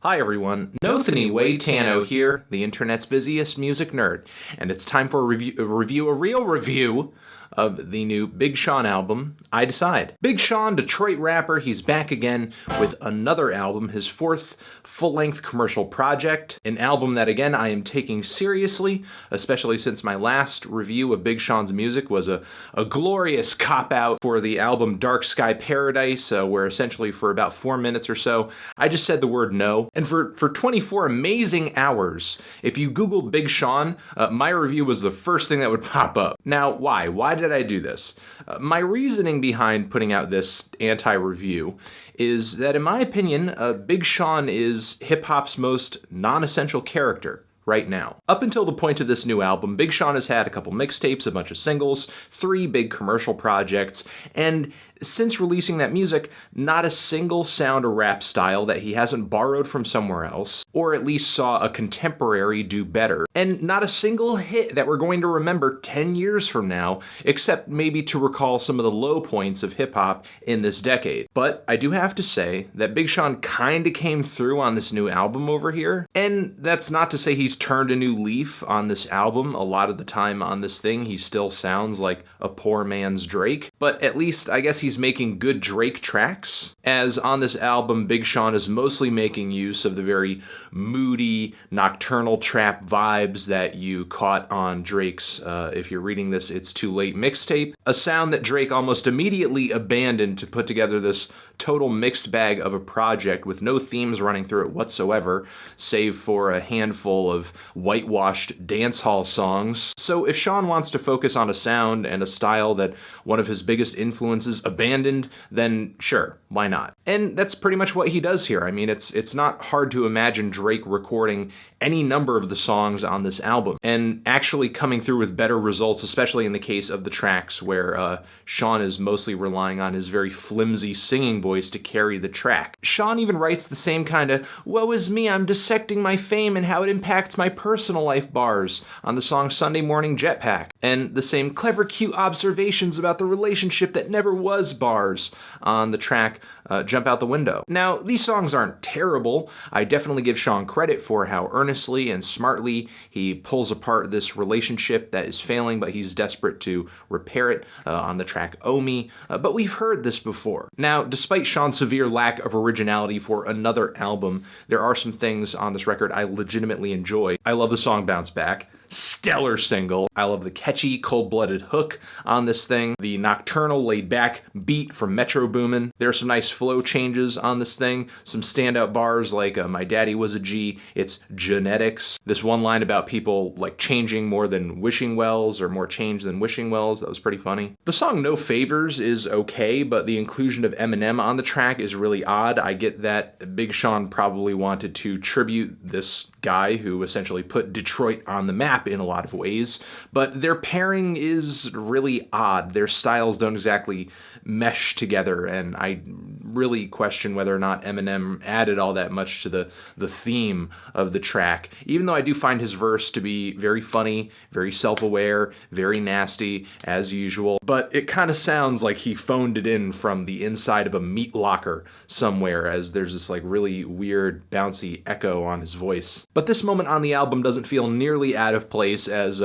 Hi everyone, Nothony Waitano here, the internet's busiest music nerd, and it's time for a real review of the new Big Sean album, I Decide. Big Sean, Detroit rapper, he's back again with another album, his fourth full-length commercial project, an album that again I am taking seriously, especially since my last review of Big Sean's music was a glorious cop-out for the album Dark Sky Paradise, where essentially for about 4 minutes or so, I just said the word no. And for 24 amazing hours, if you Googled Big Sean, my review was the first thing that would pop up. Now, why? Why did I do this? My reasoning behind putting out this anti-review is that, in my opinion, Big Sean is hip-hop's most non-essential character right now. Up until the point of this new album, Big Sean has had a couple mixtapes, a bunch of singles, 3 big commercial projects, and since releasing that music, not a single sound or rap style that he hasn't borrowed from somewhere else, or at least saw a contemporary do better, and not a single hit that we're going to remember 10 years from now, except maybe to recall some of the low points of hip-hop in this decade. But I do have to say that Big Sean kinda came through on this new album over here, and that's not to say he's turned a new leaf on this album. A lot of the time on this thing, he still sounds like a poor man's Drake, but at least I guess he's making good Drake tracks, as on this album, Big Sean is mostly making use of the very moody, nocturnal trap vibes that you caught on Drake's If You're Reading This, It's Too Late mixtape, a sound that Drake almost immediately abandoned to put together this total mixed bag of a project with no themes running through it whatsoever, save for a handful of whitewashed dance hall songs. So if Sean wants to focus on a sound and a style that one of his biggest influences abandoned, then sure, why not? And that's pretty much what he does here. I mean, it's not hard to imagine Drake recording any number of the songs on this album and actually coming through with better results, especially in the case of the tracks where Sean is mostly relying on his very flimsy singing voice to carry the track. Sean even writes the same kind of "woe is me, I'm dissecting my fame and how it impacts my personal life" bars on the song Sunday Morning Jetpack, and the same clever cute observations about the relationship that never was bars on the track Jump Out the Window. Now, these songs aren't terrible. I definitely give Sean credit for how earnestly and smartly he pulls apart this relationship that is failing, but he's desperate to repair it on the track Oh Me, but we've heard this before. Now, despite Sean's severe lack of originality for another album, there are some things on this record I legitimately enjoy. I love the song Bounce Back. Stellar single. I love the catchy, cold-blooded hook on this thing, the nocturnal, laid-back beat from Metro Boomin. There are some nice flow changes on this thing, some standout bars like "My daddy was a G, it's genetics." This one line about people like changing more than wishing wells, or more change than wishing wells, that was pretty funny. The song No Favors is okay, but the inclusion of Eminem on the track is really odd. I get that Big Sean probably wanted to tribute this guy who essentially put Detroit on the map in a lot of ways, but their pairing is really odd. Their styles don't exactly mesh together, and I really question whether or not Eminem added all that much to the theme of the track, even though I do find his verse to be very funny, very self-aware, very nasty, as usual, but it kind of sounds like he phoned it in from the inside of a meat locker somewhere, as there's this like really weird, bouncy echo on his voice. But this moment on the album doesn't feel nearly out of place as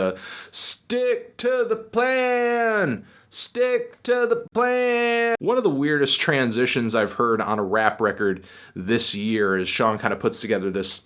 stick to the plan! Stick to the plan! One of the weirdest transitions I've heard on a rap record this year is Sean kind of puts together this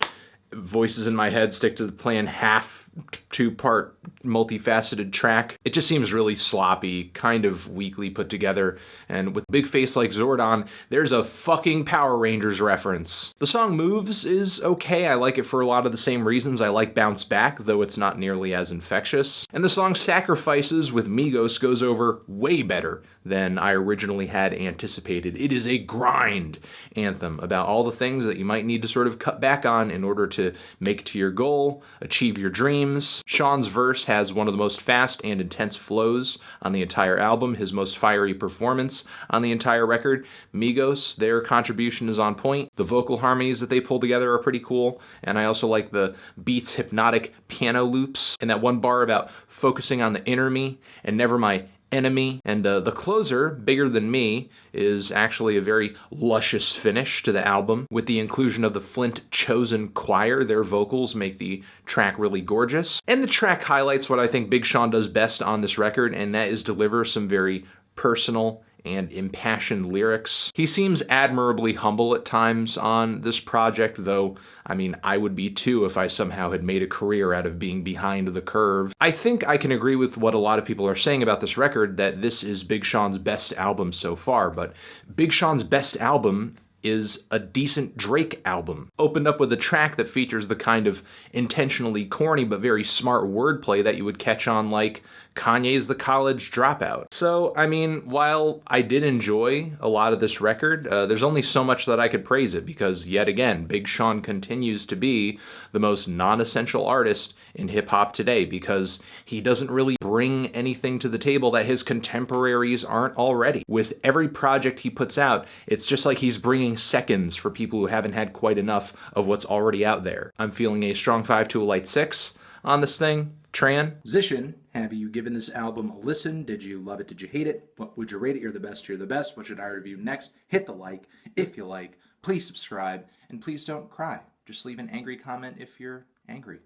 voices in my head, stick to the plan, half 2-part multifaceted track. It just seems really sloppy, kind of weakly put together, and with big face like Zordon, there's a fucking Power Rangers reference. The song Moves is okay. I like it for a lot of the same reasons I like Bounce Back, though it's not nearly as infectious. And the song Sacrifices with Migos goes over way better than I originally had anticipated. It is a grind anthem about all the things that you might need to sort of cut back on in order to make it to your goal, achieve your dreams. Sean's verse has one of the most fast and intense flows on the entire album, his most fiery performance on the entire record. Migos, their contribution is on point. The vocal harmonies that they pull together are pretty cool, and I also like the Beats hypnotic piano loops, and that one bar about focusing on the inner me and never my Enemy. And the closer, Bigger Than Me, is actually a very luscious finish to the album. With the inclusion of the Flint Chosen Choir, their vocals make the track really gorgeous. And the track highlights what I think Big Sean does best on this record, and that is deliver some very personal and impassioned lyrics. He seems admirably humble at times on this project, though, I mean, I would be too if I somehow had made a career out of being behind the curve. I think I can agree with what a lot of people are saying about this record, that this is Big Sean's best album so far, but Big Sean's best album is a decent Drake album. Opened up with a track that features the kind of intentionally corny but very smart wordplay that you would catch on like Kanye's The College Dropout. So, I mean, while I did enjoy a lot of this record, there's only so much that I could praise it because, yet again, Big Sean continues to be the most non-essential artist in hip-hop today because he doesn't really bring anything to the table that his contemporaries aren't already. With every project he puts out, it's just like he's bringing seconds for people who haven't had quite enough of what's already out there. I'm feeling a strong 5 to a light 6 on this thing. Transition. Have you given this album a listen? Did you love it? Did you hate it? What would you rate it? You're the best. You're the best. What should I review next? Hit the like if you like. Please subscribe. And please don't cry. Just leave an angry comment if you're angry.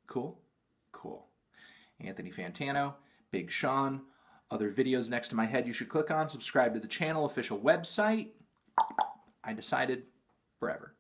Cool? Cool. Anthony Fantano, Big Sean. Other videos next to my head you should click on. Subscribe to the channel, official website. I decided forever.